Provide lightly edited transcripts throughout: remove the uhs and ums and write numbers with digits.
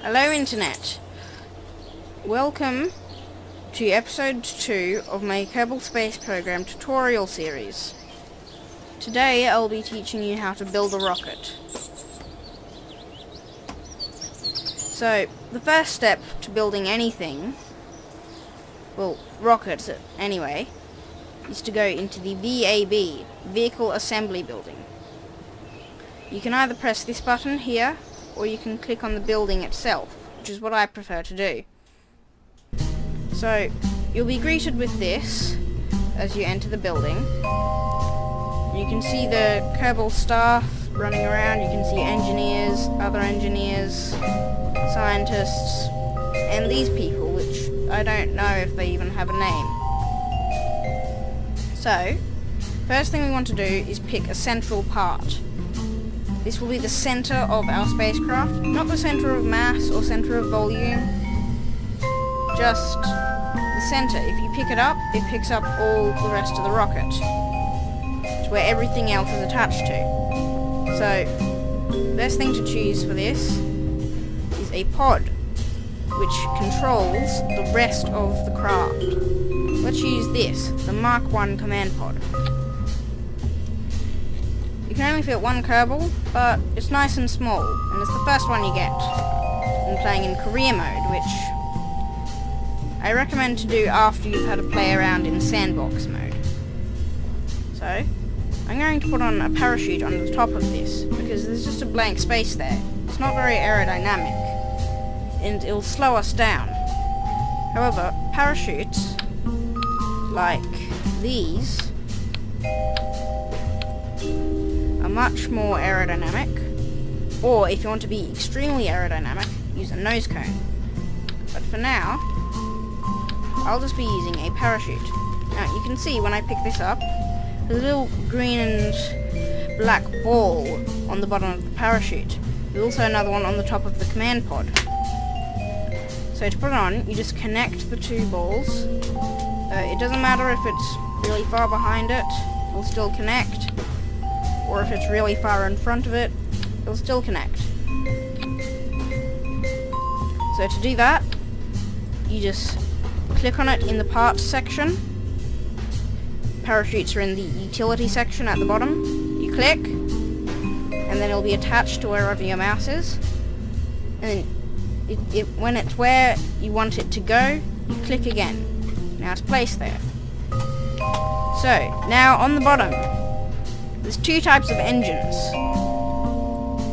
Hello Internet, welcome to episode 2 of my Kerbal Space Program tutorial series. Today I'll be teaching you how to build a rocket. So, the first step to building anything, well, rockets anyway, is to go into the VAB, Vehicle Assembly Building. You can either press this button here, or you can click on the building itself, which is what I prefer to do. So, you'll be greeted with this as you enter the building. You can see the Kerbal staff running around, you can see engineers, other engineers, scientists, and these people, which I don't know if they even have a name. So, first thing we want to do is pick a central part. This will be the center of our spacecraft, not the center of mass or center of volume, just the center. If you pick it up, it picks up all the rest of the rocket. It's where everything else is attached to. So, best thing to choose for this is a pod, which controls the rest of the craft. Let's use this, the Mark I command pod. You can only fit one Kerbal, but it's nice and small, and it's the first one you get when playing in career mode, which I recommend to do after you've had a play around in sandbox mode. So, I'm going to put on a parachute on the top of this, because there's just a blank space there. It's not very aerodynamic, and it'll slow us down. However, parachutes, like these, are much more aerodynamic, or if you want to be extremely aerodynamic, use a nose cone. But for now, I'll just be using a parachute. Now you can see when I pick this up, there's a little green and black ball on the bottom of the parachute. There's also another one on the top of the command pod. So to put it on, you just connect the two balls. It doesn't matter if it's really far behind it, it'll still connect. Or if it's really far in front of it, it'll still connect. So to do that, you just click on it in the parts section. Parachutes are in the utility section at the bottom. You click, and then it'll be attached to wherever your mouse is. And when it's where you want it to go, you click again. Now it's placed there. So, now on the bottom, there's two types of engines,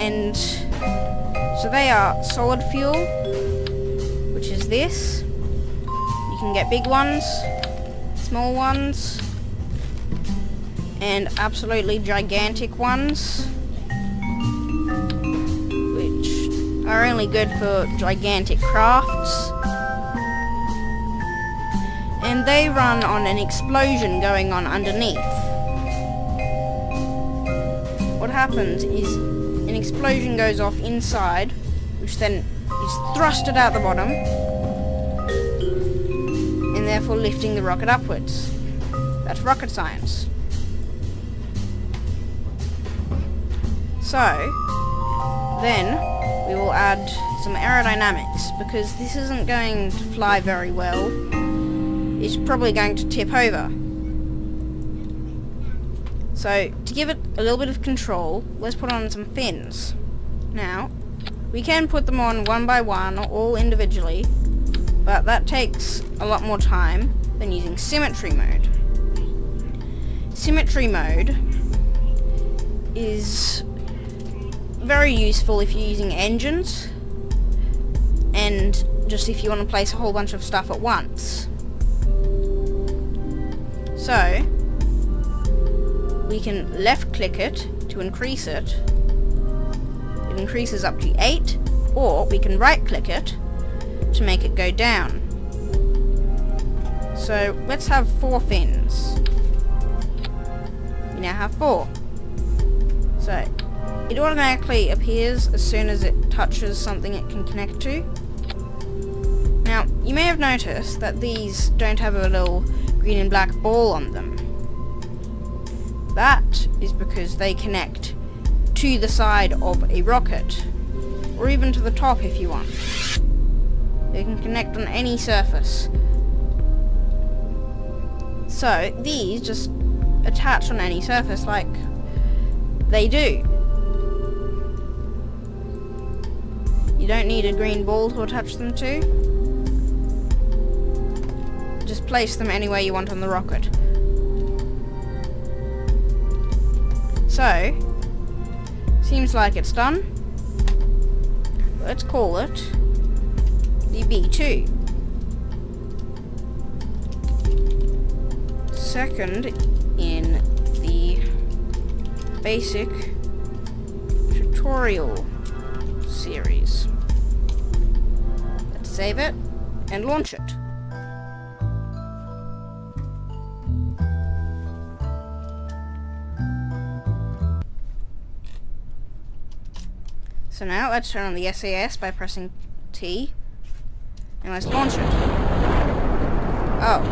and so they are solid fuel, which is this. You can get big ones, small ones, and absolutely gigantic ones, which are only good for gigantic crafts, and they run on an explosion going on underneath. What happens is an explosion goes off inside, which then is thrusted out the bottom, and therefore lifting the rocket upwards. That's rocket science. So, then we will add some aerodynamics, because this isn't going to fly very well. It's probably going to tip over. So, to give it a little bit of control, let's put on some fins. Now, we can put them on one by one, or all individually, but that takes a lot more time than using symmetry mode. Symmetry mode is very useful if you're using engines, and just if you want to place a whole bunch of stuff at once. So, we can left click it to increase it. It increases up to 8, or we can right click it to make it go down. So let's have 4 fins. We now have 4. So it automatically appears as soon as it touches something it can connect to. Now you may have noticed that these don't have a little green and black ball on them. That is because they connect to the side of a rocket, or even to the top if you want. They can connect on any surface. So these just attach on any surface like they do. You don't need a green ball to attach them to. Just place them anywhere you want on the rocket. So, seems like it's done. Let's call it the B2. Second in the basic tutorial series. Let's save it and launch it. So now let's turn on the SAS by pressing T, and let's launch it. Oh.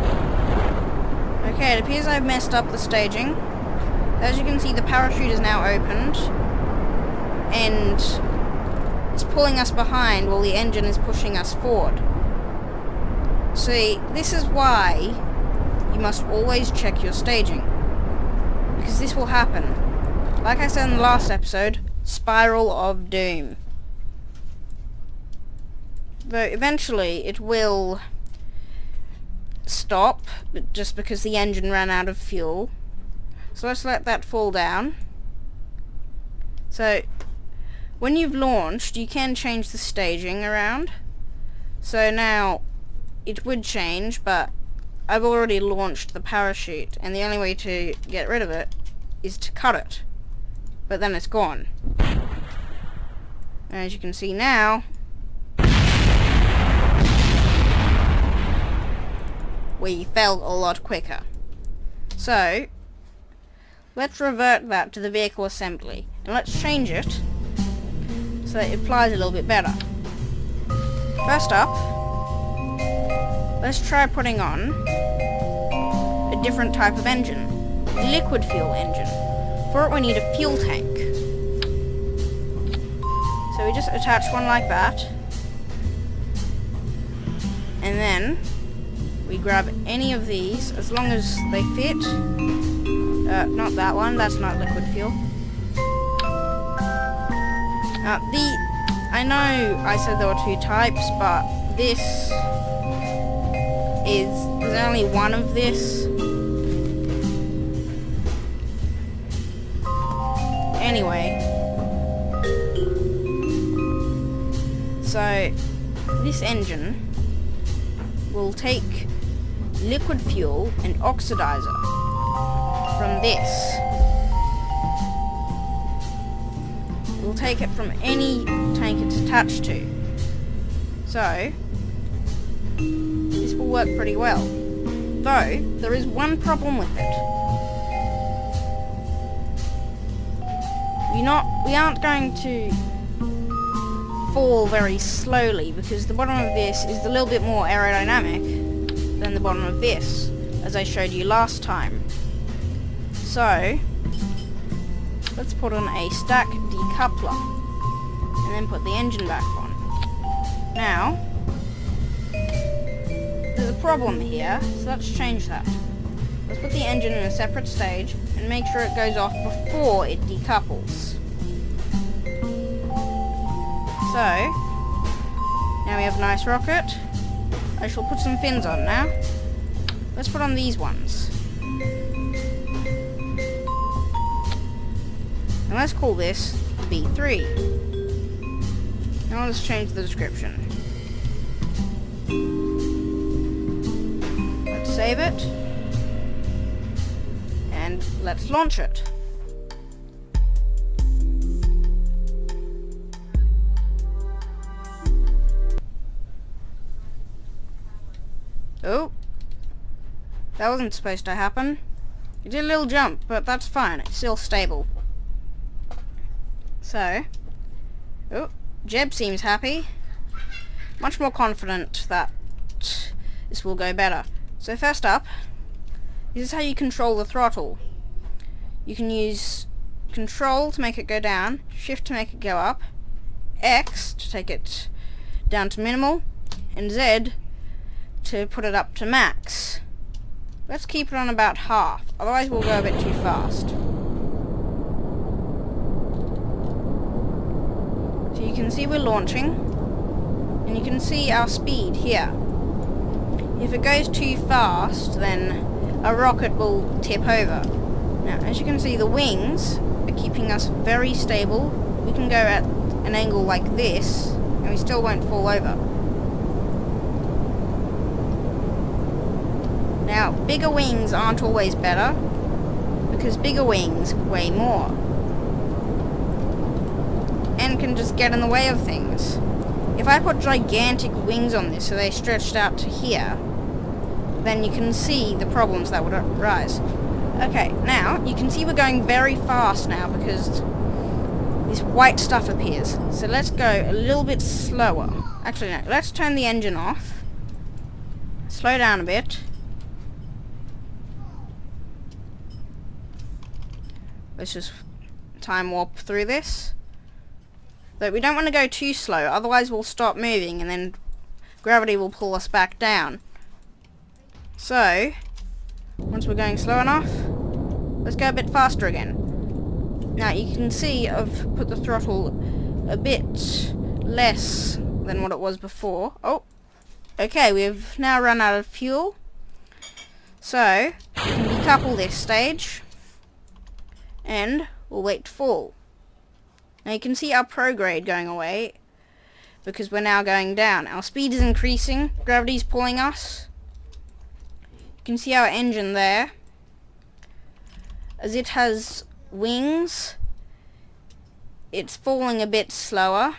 Okay, it appears I've messed up the staging. As you can see, the parachute is now opened, and it's pulling us behind while the engine is pushing us forward. See, this is why you must always check your staging, because this will happen. Like I said in the last episode, Spiral of Doom. Though eventually it will stop, but just because the engine ran out of fuel. So let's let that fall down. So when you've launched, you can change the staging around. So now it would change, but I've already launched the parachute, and the only way to get rid of it is to cut it. But then it's gone. As you can see now, we fell a lot quicker. So, let's revert that to the vehicle assembly, and let's change it so that it flies a little bit better. First up, let's try putting on a different type of engine, liquid fuel engine. For it we need a fuel tank. So we just attach one like that, and then we grab any of these as long as they fit. Not that one, that's not liquid fuel. I know I said there were two types, but there's only one of this. Anyway, so this engine will take liquid fuel and oxidizer from this. We'll take it from any tank it's attached to. So this will work pretty well. Though there is one problem with it. We aren't going to fall very slowly, because the bottom of this is a little bit more aerodynamic than the bottom of this, as I showed you last time. So let's put on a stack decoupler and then put the engine back on. Now there's a problem here, so let's change that. Let's put the engine in a separate stage and make sure it goes off before it decouples. So now we have a nice rocket. I shall put some fins on now. Let's put on these ones. And let's call this B3. Now let's change the description. Let's save it. And let's launch it. Oh, that wasn't supposed to happen. It did a little jump, but that's fine. It's still stable. So, oh, Jeb seems happy. Much more confident that this will go better. So first up, this is how you control the throttle. You can use Control to make it go down, Shift to make it go up, X to take it down to minimal, and Z to put it up to max. Let's keep it on about half, otherwise we'll go a bit too fast. So you can see we're launching, and you can see our speed here. If it goes too fast, then a rocket will tip over. Now, as you can see, the wings are keeping us very stable. We can go at an angle like this, and we still won't fall over. Now, bigger wings aren't always better, because bigger wings weigh more, and can just get in the way of things. If I put gigantic wings on this, so they stretched out to here, then you can see the problems that would arise. Okay, now, you can see we're going very fast now, because this white stuff appears. So let's go a little bit slower. Actually, no, let's turn the engine off. Slow down a bit. Let's just time warp through this. But we don't want to go too slow, otherwise we'll stop moving and then gravity will pull us back down. So, once we're going slow enough, let's go a bit faster again. Now you can see I've put the throttle a bit less than what it was before. Oh, okay, we've now run out of fuel. So, we can decouple this stage, and we'll wait to fall. Now you can see our prograde going away, because we're now going down. Our speed is increasing, gravity's pulling us. You can see our engine there. As it has wings, it's falling a bit slower.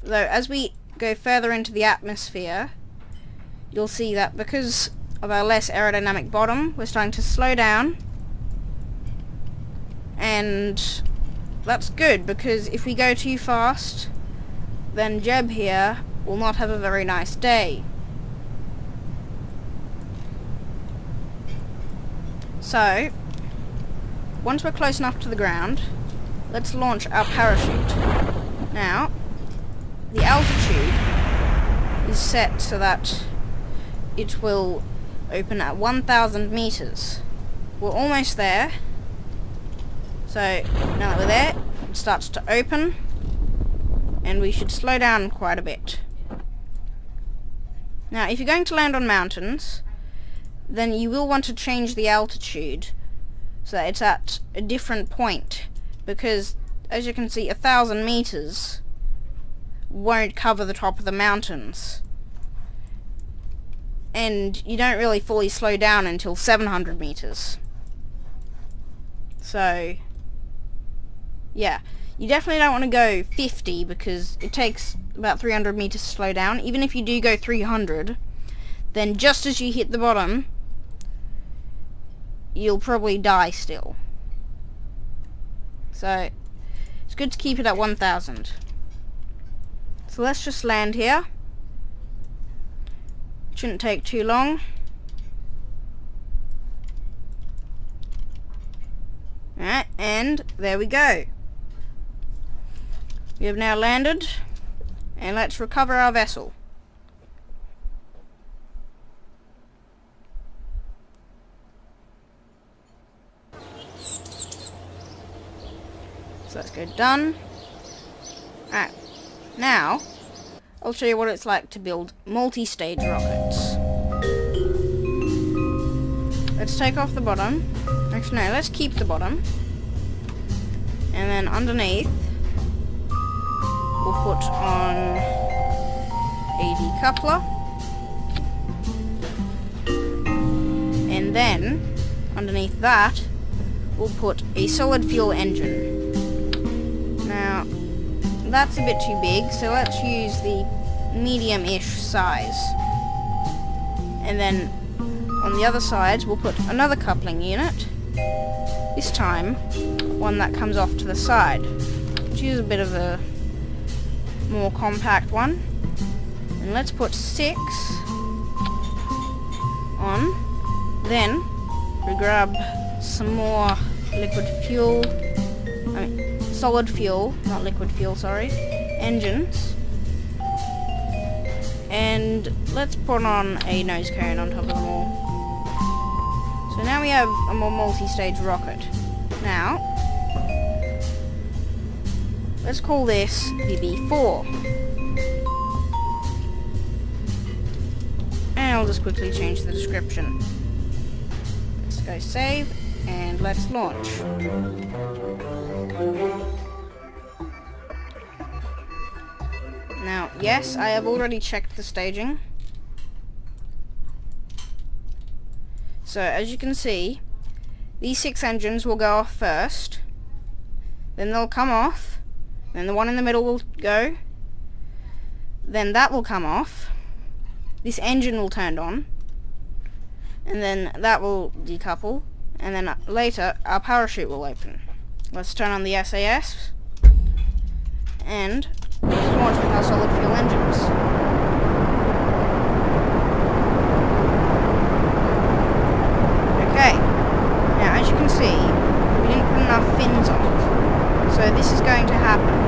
Though as we go further into the atmosphere, you'll see that because of our less aerodynamic bottom, we're starting to slow down. And that's good, because if we go too fast, then Jeb here will not have a very nice day. So, once we're close enough to the ground, let's launch our parachute. Now, the altitude is set so that it will open at 1,000 meters. We're almost there. So, now that we're there, it starts to open, and we should slow down quite a bit. Now, if you're going to land on mountains, then you will want to change the altitude so that it's at a different point, because, as you can see, 1,000 meters won't cover the top of the mountains. And you don't really fully slow down until 700 meters. So, yeah, you definitely don't want to go 50, because it takes about 300 meters to slow down. Even if you do go 300, then just as you hit the bottom, you'll probably die still. So, it's good to keep it at 1,000. So let's just land here. Shouldn't take too long. Alright, and there we go. We have now landed, and let's recover our vessel. So let's go done. Alright, now I'll show you what it's like to build multi-stage rockets. Let's take off the bottom. Actually no, let's keep the bottom. And then underneath we'll put on a decoupler. And then underneath that we'll put a solid fuel engine. Now, that's a bit too big, so let's use the medium-ish size. And then on the other sides we'll put another coupling unit, this time one that comes off to the side. Let's use a bit of a more compact one, and let's put 6 on. Then we grab some more liquid fuel, solid fuel, not liquid fuel, sorry. engines. And let's put on a nose cone on top of them all. So now we have a more multi-stage rocket. Now, let's call this VB4. And I'll just quickly change the description. Let's go save, and let's launch. Now, yes, I have already checked the staging. So, as you can see, these 6 engines will go off first, then they'll come off, then the one in the middle will go, then that will come off, this engine will turn on, and then that will decouple, and then later our parachute will open. Let's turn on the SAS, and launch with our solid fuel engines. Okay, now as you can see, we didn't put enough fins on it, so this is going to happen.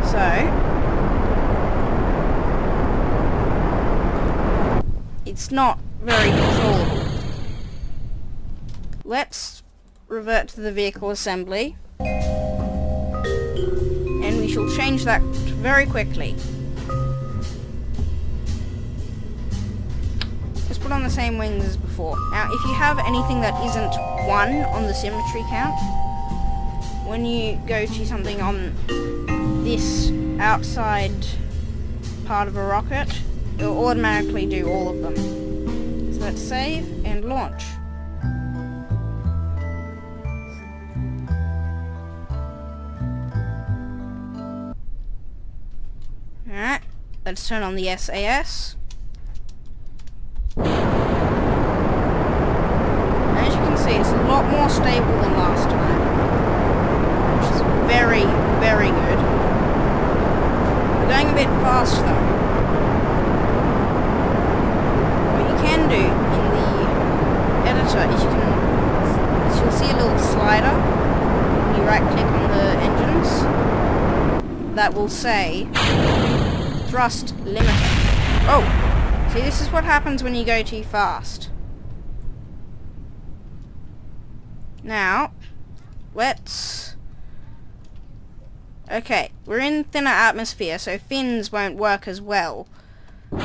So, it's not very controllable. Let's revert to the vehicle assembly, and we shall change that very quickly. Let's put on the same wings as before. Now, if you have anything that isn't 1 on the symmetry count, when you go to something on this outside part of a rocket, it'll automatically do all of them. So let's save and launch. Alright, let's turn on the SAS. As you can see, it's a lot more stable than last time, which is very, very good. We're going a bit fast though. What you can do in the editor is you'll see a little slider when you right click on the engines that will say thrust limiter. Oh! See, this is what happens when you go too fast. Now, let's... Okay, we're in thinner atmosphere, so fins won't work as well. You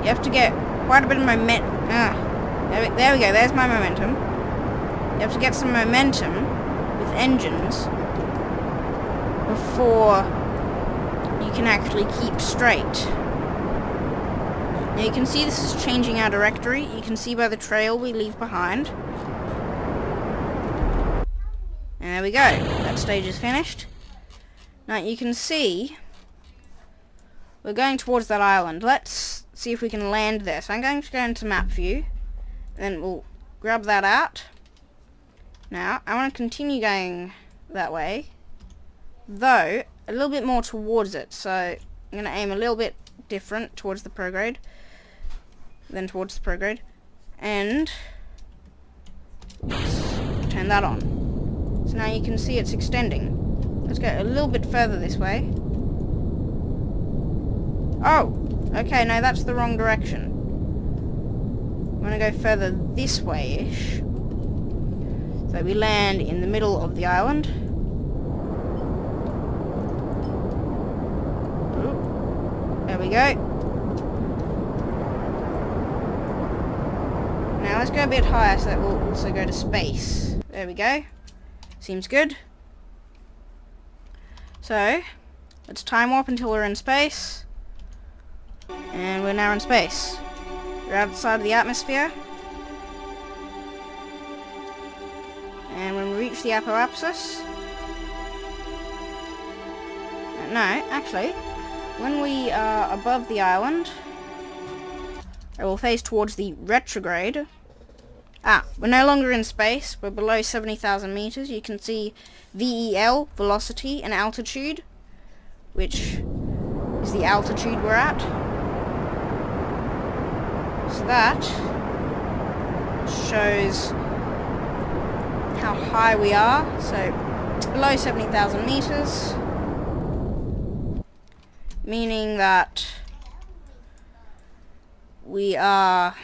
have to get quite a bit of momentum. There we go, there's my momentum. You have to get some momentum with engines before you can actually keep straight. Now you can see this is changing our directory. You can see by the trail we leave behind. And there we go. That stage is finished. Now you can see we're going towards that island. Let's see if we can land there. So I'm going to go into map view. Then we'll grab that out. Now I want to continue going that way, though a little bit more towards it. So I'm going to aim a little bit different towards the prograde, then towards the prograde, and let's turn that on. So now you can see it's extending. Let's go a little bit further this way. Oh, okay, no, that's the wrong direction. I'm going to go further this way-ish. So we land in the middle of the island. There we go. Now let's go a bit higher so that we'll also go to space. There we go. Seems good. So, let's time warp until we're in space. And we're now in space. We're outside of the atmosphere. And when we reach the apoapsis... No, actually, when we are above the island, it will face towards the retrograde. We're no longer in space. We're below 70,000 meters. You can see VEL, velocity, and altitude, which is the altitude we're at. So that shows how high we are. So it's below 70,000 meters, meaning that we are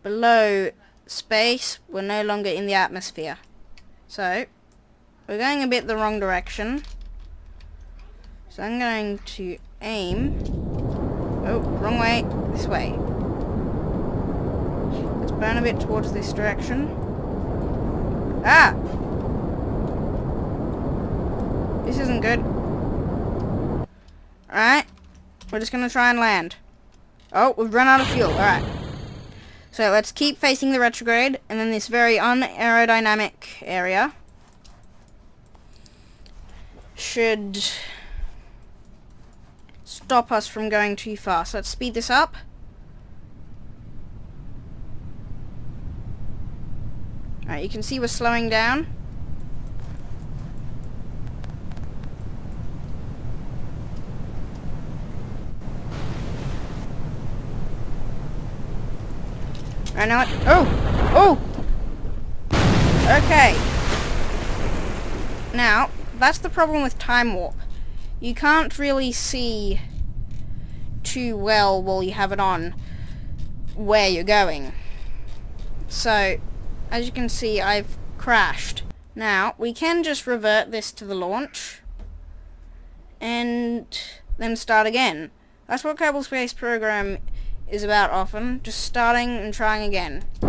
below space. We're no longer in the atmosphere. So we're going a bit the wrong direction. So I'm going to aim. Oh, wrong way. This way. Let's burn a bit towards this direction. Ah! This isn't good. Alright. We're just gonna try and land. Oh, we've run out of fuel. Alright. So let's keep facing the retrograde, and then this very unaerodynamic area should stop us from going too fast. Let's speed this up. Alright, you can see we're slowing down. I know it. Oh! Oh! Okay. Now, that's the problem with time warp. You can't really see too well while you have it on where you're going. So, as you can see, I've crashed. Now, we can just revert this to the launch and then start again. That's what Kerbal Space Program is about often, just starting and trying again. So,